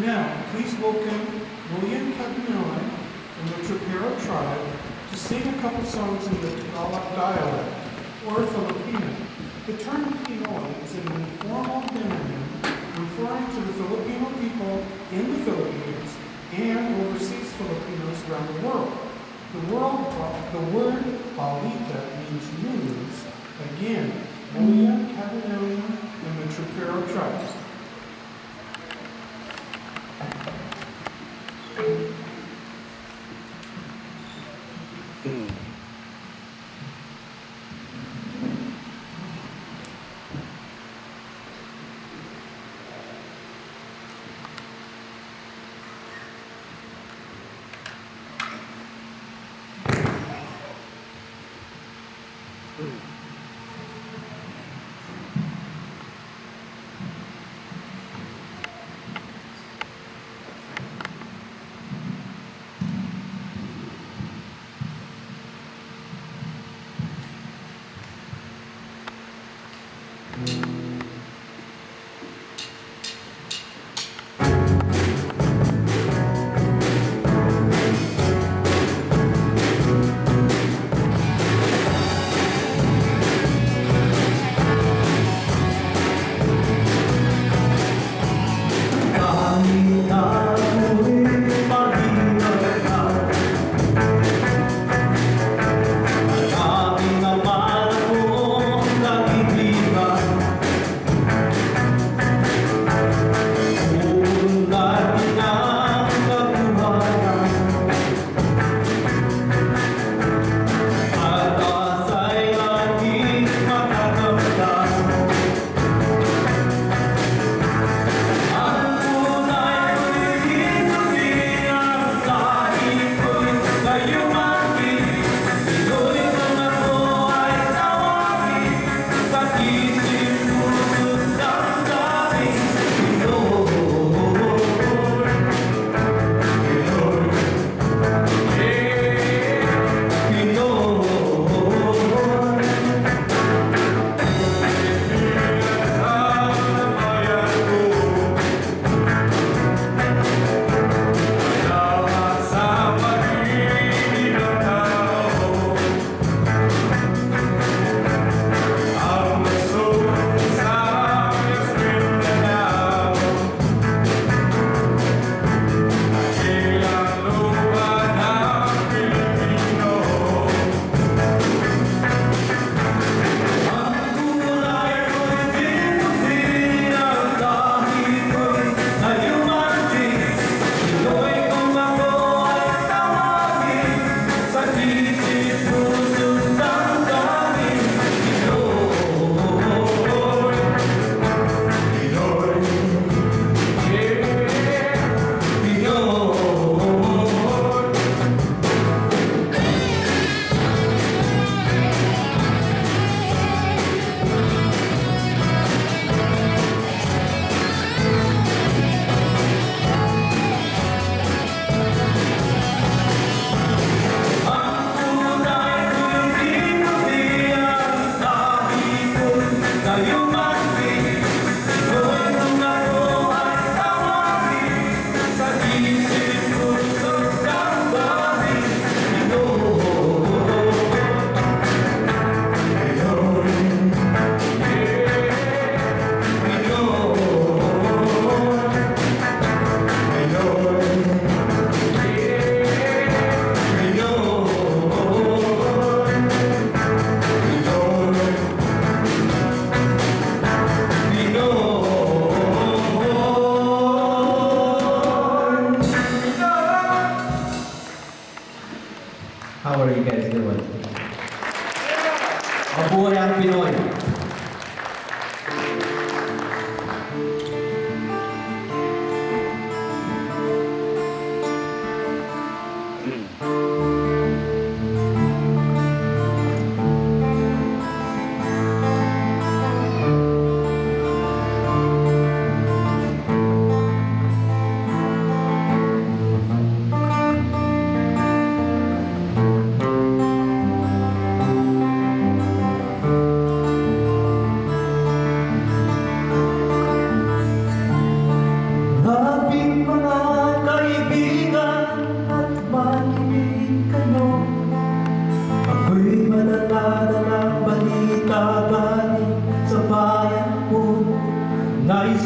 Now, please welcome William Cabanillan from the Trapero tribe to sing a couple songs in the Tagalog dialect, or Filipino. The term Pinoy is an informal demonym referring to the Filipino people in the Philippines and overseas Filipinos around the world. The word balita means news. Again, William Cabanillan and the Trapero tribe.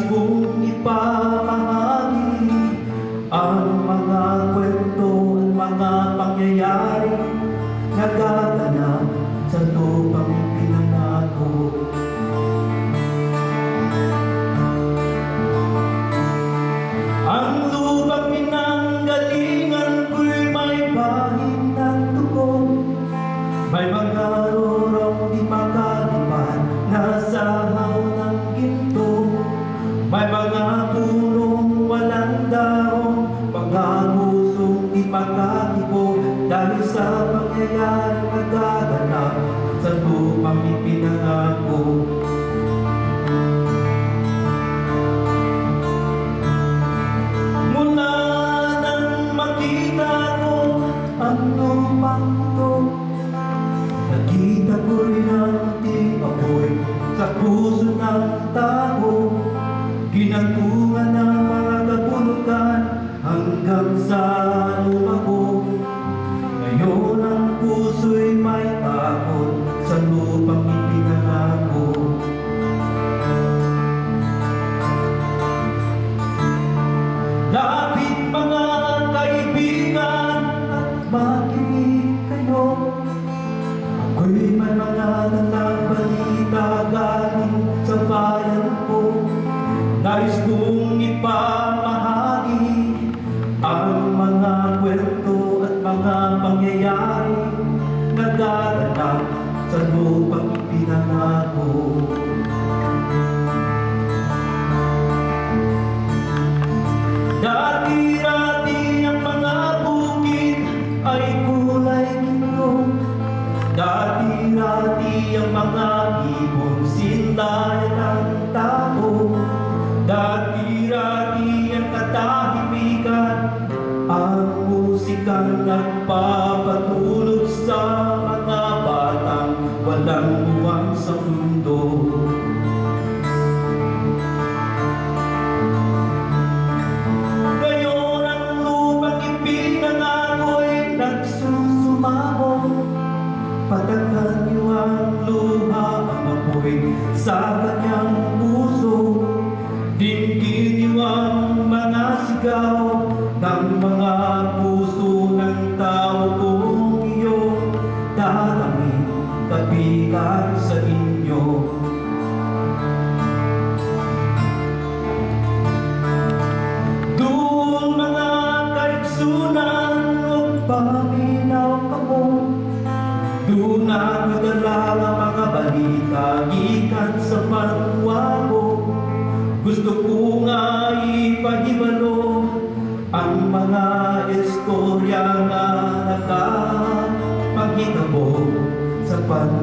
kong ipamahagi ang mga kwento at mga pangyayari nagaganap sa lupang ipinangako. Ang lupang pinanggalingan ko'y may bahid ng dugo, may mga rorong di makalipan na sahaw ng ginto, may mga punong walang dahon, mga pusong di makakibo dahil sa pangyayari nagaganap sa lupang ipinangako. Mula nang makita ko ang lupang ito, nakita ko'y nating apoy sa puso ng tao, ginagtungan ng mga kabulukan hanggang sa lumako. Ngayon ang puso'y may takot sa lupang ipinangako. Lapit mga kaibigan at makinig kayo, ako'y may mga dalang balita galing sa bayan ko. Nais kong ipamahagi ang mga kwento at mga pangyayari nagaganap sa lupang ipinangako. Dati-dati ang mga bukid ay kulay ginto, dati-dati ang mga ibon sindayan ng tao, dati-dati ang katahimikan, ang musikang nagpapatulog sa mga batang walang buwang sa mundo. Ngayon ang lupang ipinangako'y nagsusumamo, patagan niyo ang luha ang apoy sa kanyang puso. Dinggin niyo ang mga sigaw ng mga puso ng tao kung iyong daramin kapitan sa inyo. Doon mga kaigsunan, huwag paminaw ka mo. Doon ako dala ang mga balita gikan sa panwago. Gusto ko nga ipahibalo ang mga istorya na nakapagitabo sa panwago.